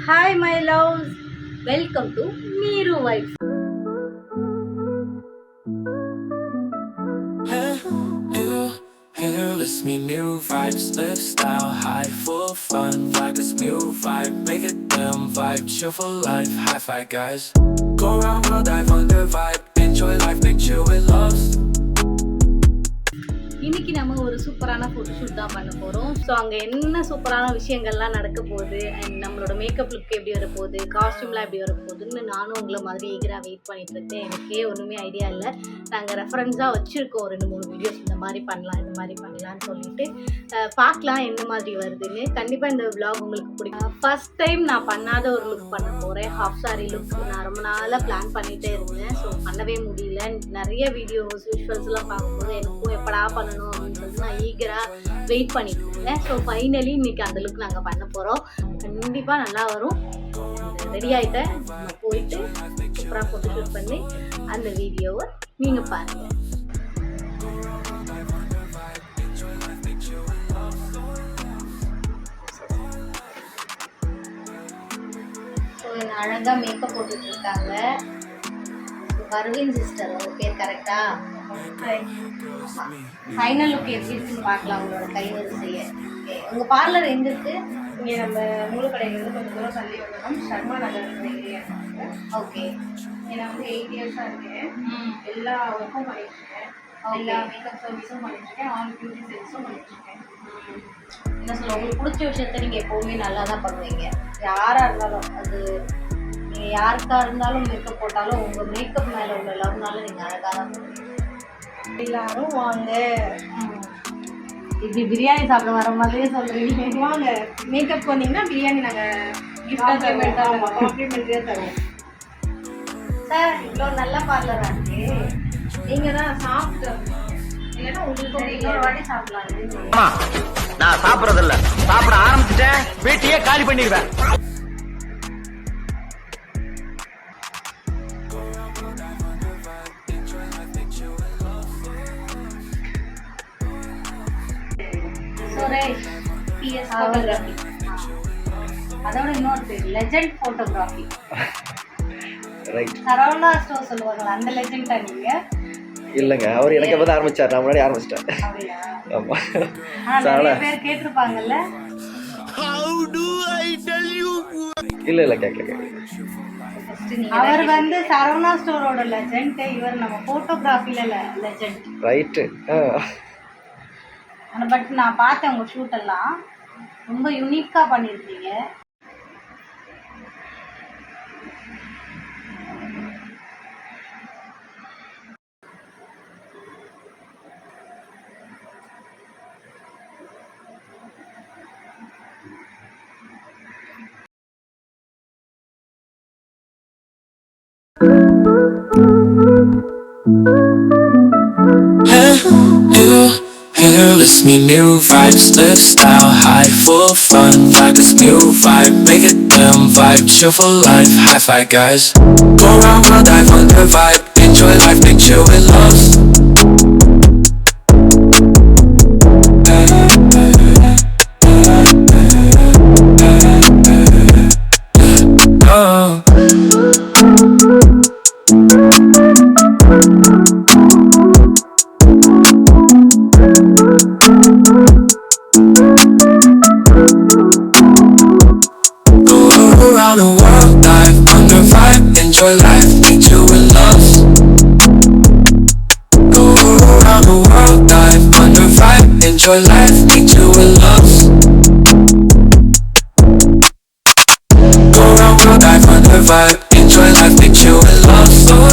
Hi my loves, welcome to Meeru Vibes. It's me new vibes, lifestyle high, full fun, like this new vibe, make it them vibe, chill for life, high five guys. Go around world, dive under vibe, enjoy life, make chill with loves. இன்னைக்கு நம்ம ஒரு சூப்பரான photo shoot தான் பண்ண போகிறோம். So அங்கே என்ன சூப்பரான விஷயங்கள்லாம் நடக்க போகுது அண்ட் நம்மளோட மேக்கப் லுக் எப்படி வர போகுது, காஸ்டியூம்லாம் எப்படி வர போகுதுன்னு நானும் உங்களை மாதிரி ஈகராக வெயிட் பண்ணிட்டு இருக்கேன். எனக்கே ஒன்றுமே ஐடியா இல்லை. நாங்கள் ரெஃபரன்ஸாக வச்சுருக்கோம் 2-3 வீடியோஸ் இந்த மாதிரி பண்ணலான்னு சொல்லிட்டு பார்க்கலாம் என்ன மாதிரி வருதுன்னு. கண்டிப்பாக இந்த விலாக் உங்களுக்கு பிடிக்கும். ஃபர்ஸ்ட் டைம் நான் பண்ணாத ஒரு லுக் பண்ண போகிறேன். ஹாஃப் சாரி லுக் நான் ரொம்ப நாளாக பிளான் பண்ணிகிட்டே இருந்தேன். ஸோ பண்ணவே முடியல. நிறைய வீடியோஸ் விஷுவல்ஸ்லாம் பார்க்கும்போது எனக்கும் எப்படா பண்ணணும் அப்படின்னு சொல்லிட்டு நான் ஈகராக வெயிட் பண்ணிட்டு இருந்தேன். ஸோ ஃபைனலி இன்னைக்கு அந்த லுக் நாங்கள் பண்ண போகிறோம். கண்டிப்பாக நல்லா வரும். ரெடி ஆகிட்டேன். நம்ம போயிட்டு சூப்பராக ஃபோட்டோ ஷூட் பண்ணி அந்த வீடியோவை நீங்கள் பாருங்கள். ஸோ அழகாக மேக்கப் போட்டுட்டு இருக்காங்க. வருவின் சிஸ்டர் உங்க பேர் கரெக்டா? ஃபைனல் லுக் எப்படி இருக்குன்னு பார்க்கலாம். உங்களோட கைவரிசையை. உங்க பார்லர் எங்க இருக்கு? இங்கே நம்ம மூலக்கடையிலேருந்து கொஞ்சம் தூரம் தள்ளி வந்தோம். சர்மா நகர் ஏரியா. ஓகே, நான் வந்து 8 இயர்ஸாக இருக்கேன். எல்லா ஒர்க்கும் பண்ணிட்டுருக்கேன். எல்லா மேக்கப் சர்வீஸும் பண்ணிட்டுருக்கேன். ஆல் பியூட்டி சர்வீஸும் பண்ணிட்டுருக்கேன். என்ன சொல்ல, உங்களுக்கு பிடிச்ச விஷயத்த நீங்கள் எப்போவுமே நல்லா தான் பண்ணுவீங்க. யாராக இருந்தாலும் அது நீங்கள் யாருக்காக இருந்தாலும் மேக்கப் போட்டாலும் உங்கள் மேக்கப் மேலே உள்ள லவ்னால நீங்கள் அழகாக தான் பண்ணுவீங்க. எல்லாரும் வாங்க. இப்படி பிரியாணி சாப்பிட வர மாதிரியே சொல்கிறீங்க. வாங்க, மேக்கப் பண்ணிங்கன்னா பிரியாணி நாங்கள் கிஃப்டாக காம்ப்ளிமெண்ட்ரியாக தருவோம். சார் இவ்வளோ நல்ல பார்லராக இருக்கு. நீங்கள் தான் சாப்பிட்டு இல்லைன்னா உங்களுக்கு இன்னொரு வாட்டி சாப்பிடலாம். நான் சாப்பிடறதில்ல, சாப்பிட ஆரம்பிச்சிட்டேன் வீட்டையே காலி பண்ணிடுவேன். Suresh PS photography. அதோட இன்னொரு பேர் legend photography. Right. Saravana store சொல்லுவாங்க, அந்த லெஜெண்டா நீங்க? இல்லைங்க, அவர் எனக்கு எப்போ ஆரம்பிச்சார், நான் முன்னாடி ஆரம்பிச்சிட்டேன். அப்படியா? ஆமா. நிறைய பேர் கேட்டிருப்பாங்கல்ல. இல்ல கேட்கல. அவர் வந்து சரவணா ஸ்டோரோட லெஜெண்ட், இவர் நம்ம ஃபோட்டோகிராஃபில லெஜெண்ட். ரைட்டு. பட் நான் பார்த்தேன் உங்கள் ஷூட் எல்லாம் ரொம்ப யூனிக்காக பண்ணியிருக்கீங்க. It's me new vibes, lifestyle high, full fun, like this new vibe, make it them vibe, chill for life, high five guys. Go around world, dive under vibe, enjoy life, make chill with loves. Around the world, dive under vibe, enjoy life, make chill with loves. Go around the world, dive under vibe, enjoy life, make chill with loves. Go around world, dive under vibe, enjoy life, make chill.